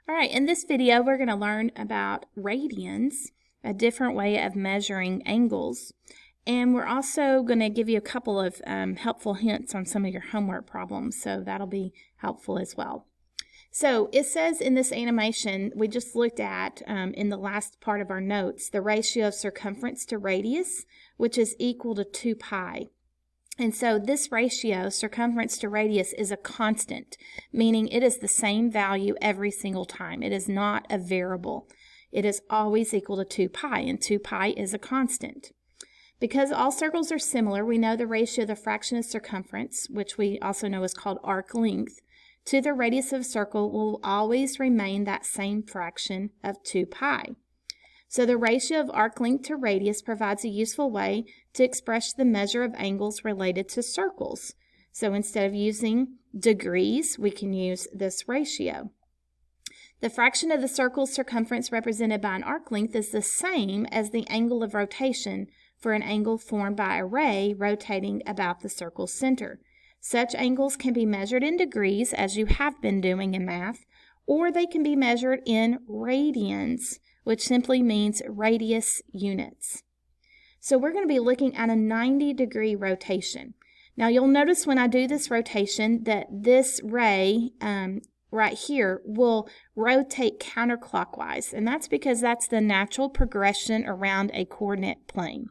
All right, in this video, we're going to learn about radians, a different way of measuring angles. And we're also going to give you a couple of helpful hints on some of your homework problems, so that'll be helpful as well. So it says in this animation we just looked at in the last part of our notes, the ratio of circumference to radius, which is equal to 2 pi. And so this ratio, circumference to radius, is a constant, meaning it is the same value every single time. It is not a variable. It is always equal to 2 pi, and 2 pi is a constant. Because all circles are similar, we know the ratio of the fraction of circumference, which we also know is called arc length, to the radius of a circle will always remain that same fraction of 2 pi. So the ratio of arc length to radius provides a useful way to express the measure of angles related to circles. So instead of using degrees, we can use this ratio. The fraction of the circle's circumference represented by an arc length is the same as the angle of rotation for an angle formed by a ray rotating about the circle's center. Such angles can be measured in degrees, as you have been doing in math, or they can be measured in radians, which simply means radius units. So we're going to be looking at a 90-degree rotation. Now you'll notice when I do this rotation that this ray right here will rotate counterclockwise, and that's because that's the natural progression around a coordinate plane.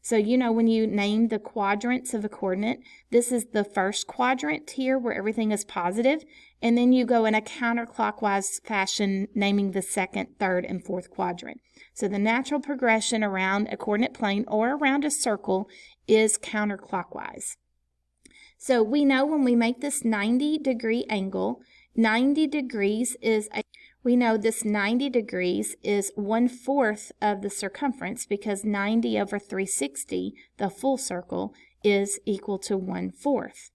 So you know when you name the quadrants of a coordinate, this is the first quadrant here where everything is positive, and then you go in a counterclockwise fashion naming the second, third, and fourth quadrant. So the natural progression around a coordinate plane or around a circle is counterclockwise. So we know when we make this 90-degree angle, 90 degrees is we know this 90 degrees is 1/4 of the circumference because 90 over 360, the full circle, is equal to 1/4.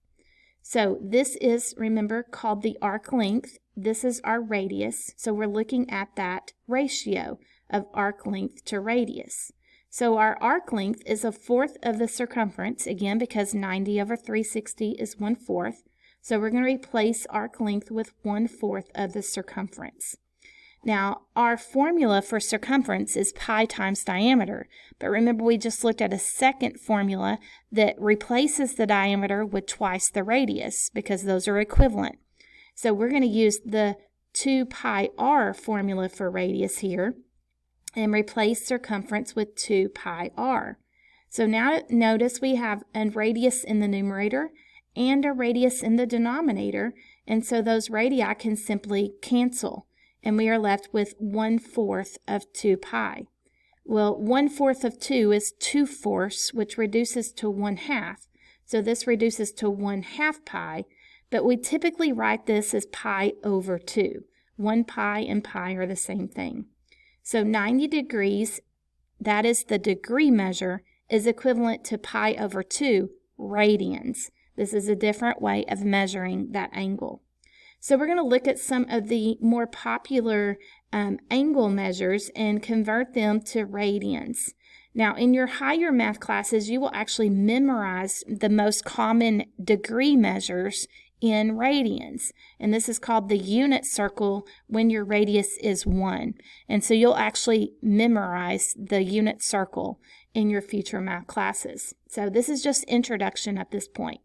So this is, remember, called the arc length. This is our radius. So we're looking at that ratio of arc length to radius. So our arc length is 1/4 of the circumference, again, because 90 over 360 is 1/4. So we're going to replace arc length with 1/4 of the circumference. Now, our formula for circumference is pi times diameter, but remember we just looked at a second formula that replaces the diameter with twice the radius because those are equivalent. So we're going to use the 2 pi r formula for radius here and replace circumference with 2 pi r. So now notice we have a radius in the numerator and a radius in the denominator, and so those radii can simply cancel, and we are left with 1/4 of 2 pi. Well, 1/4 of 2 is 2/4, which reduces to 1/2, so this reduces to 1/2 pi, but we typically write this as pi over 2. 1 pi and pi are the same thing. So 90 degrees, that is the degree measure, is equivalent to pi over 2 radians. This is a different way of measuring that angle. So we're going to look at some of the more popular angle measures and convert them to radians. Now, in your higher math classes, you will actually memorize the most common degree measures in radians. And this is called the unit circle when your radius is 1. And so you'll actually memorize the unit circle in your future math classes. So this is just introduction at this point.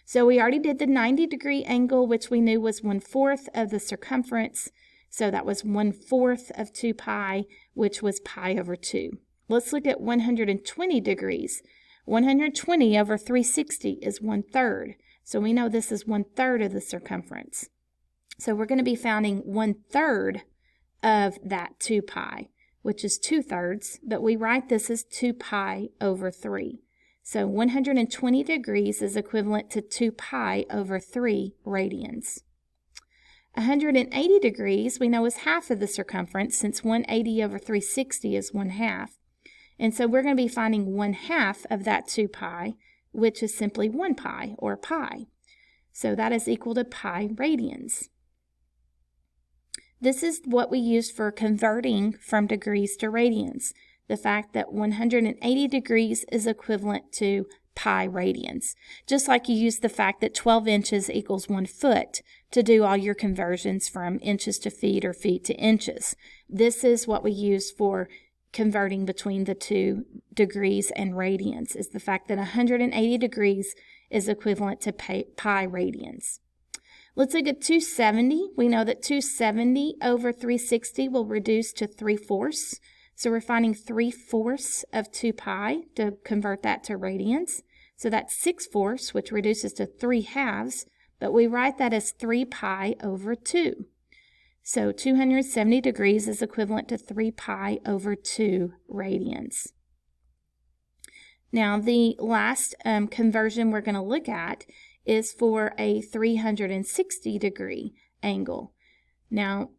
So we already did the 90-degree angle, which we knew was 1/4 of the circumference. So that was 1/4 of 2 pi, which was pi over 2. Let's look at 120 degrees. 120 over 360 is 1/3. So we know this is 1/3 of the circumference. So we're going to be finding 1/3 of that 2 pi, which is 2/3, but we write this as 2 pi over 3. So 120 degrees is equivalent to 2 pi over 3 radians. 180 degrees we know is half of the circumference since 180 over 360 is 1/2. And so we're going to be finding 1/2 of that 2 pi, which is simply 1 pi or pi. So that is equal to pi radians. This is what we use for converting from degrees to radians. The fact that 180 degrees is equivalent to pi radians. Just like you use the fact that 12 inches equals 1 foot to do all your conversions from inches to feet or feet to inches. This is what we use for converting between the 2 degrees and radians, is the fact that 180 degrees is equivalent to pi radians. Let's look at 270. We know that 270 over 360 will reduce to 3/4. So we're finding 3/4 of 2 pi to convert that to radians. So that's 6/4, which reduces to 3/2, but we write that as 3 pi over 2. So 270 degrees is equivalent to 3 pi over 2 radians. Now the last conversion we're going to look at is for a 360 degree angle. Now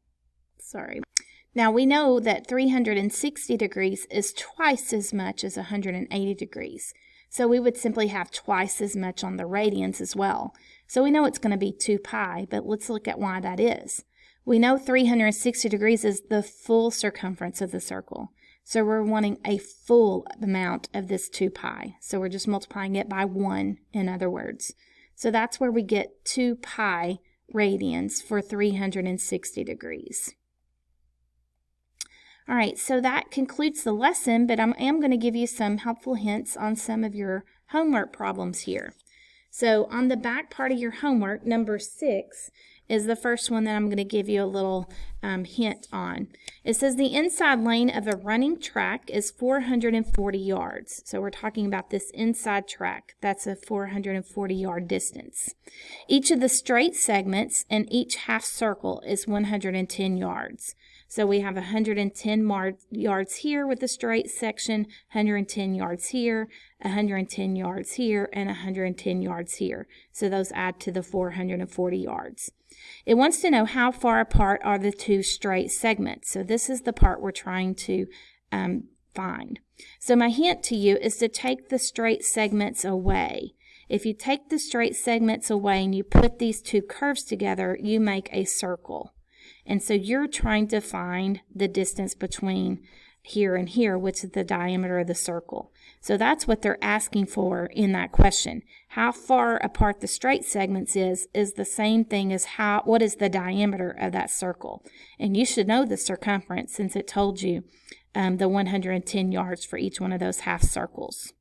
we know that 360 degrees is twice as much as 180 degrees. So we would simply have twice as much on the radians as well. So we know it's going to be 2 pi, but let's look at why that is. We know 360 degrees is the full circumference of the circle. So we're wanting a full amount of this 2 pi. So we're just multiplying it by 1, in other words. So that's where we get 2 pi radians for 360 degrees. All right, so that concludes the lesson, but I am going to give you some helpful hints on some of your homework problems here. So on the back part of your homework, number 6 is the first one that I'm going to give you a little hint on. It says the inside lane of a running track is 440 yards. So we're talking about this inside track. That's a 440-yard distance. Each of the straight segments in each half circle is 110 yards. So we have 110 yards here with the straight section, 110 yards here, 110 yards here, and 110 yards here. So those add to the 440 yards. It wants to know how far apart are the 2 straight segments. So this is the part we're trying to find. So my hint to you is to take the straight segments away. If you take the straight segments away and you put these 2 curves together, you make a circle. And so you're trying to find the distance between here and here, which is the diameter of the circle. So that's what they're asking for in that question. How far apart the straight segments is the same thing as what is the diameter of that circle. And you should know the circumference since it told you the 110 yards for each one of those half circles.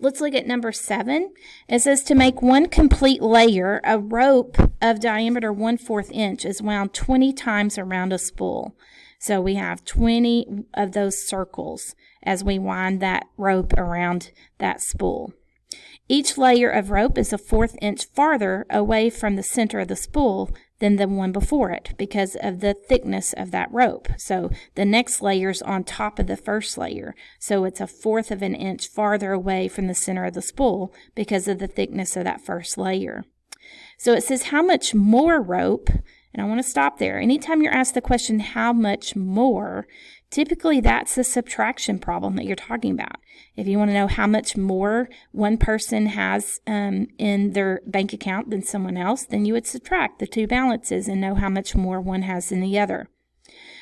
Let's look at number 7. It says to make one complete layer, a rope of diameter 1/4 inch is wound 20 times around a spool. So we have 20 of those circles as we wind that rope around that spool. Each layer of rope is a 1/4 inch farther away from the center of the spool than the one before it because of the thickness of that rope. So the next layer is on top of the first layer. So it's a 1/4 of an inch farther away from the center of the spool because of the thickness of that first layer. So it says how much more rope, and I want to stop there. Anytime you're asked the question, how much more, typically that's a subtraction problem that you're talking about. If you want to know how much more one person has in their bank account than someone else, then you would subtract the 2 balances and know how much more one has than the other.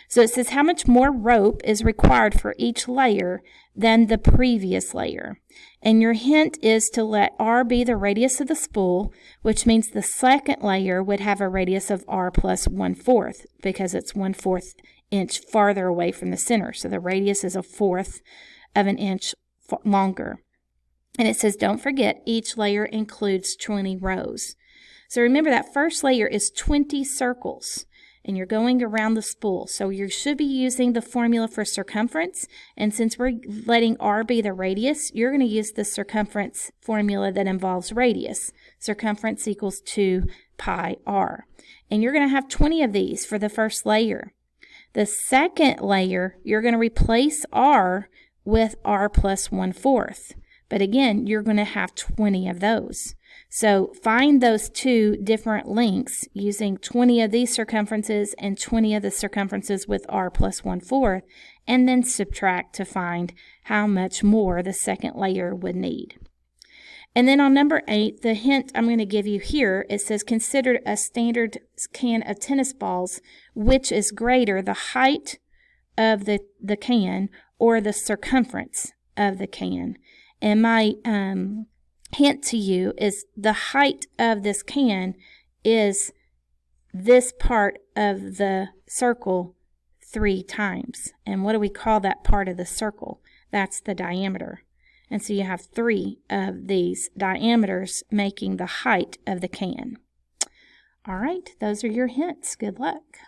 So it says how much more rope is required for each layer than the previous layer. And your hint is to let R be the radius of the spool, which means the second layer would have a radius of R plus 1/4 because it's 1/4 inch farther away from the center. So the radius is a 1/4 of an inch longer. And it says don't forget each layer includes 20 rows. So remember that first layer is 20 circles. And you're going around the spool. So you should be using the formula for circumference. And since we're letting R be the radius, you're going to use the circumference formula that involves radius. Circumference equals 2 pi R. And you're going to have 20 of these for the first layer. The second layer, you're going to replace R with R plus 1/4. But again, you're going to have 20 of those. So find those 2 different lengths using 20 of these circumferences and 20 of the circumferences with R plus 1/4, and then subtract to find how much more the second layer would need. And then on number 8, the hint I'm going to give you here, it says consider a standard can of tennis balls, which is greater, the height of the can or the circumference of the can. And my hint to you is the height of this can is this part of the circle 3 times. And what do we call that part of the circle? That's the diameter. And so you have 3 of these diameters making the height of the can. All right, those are your hints. Good luck.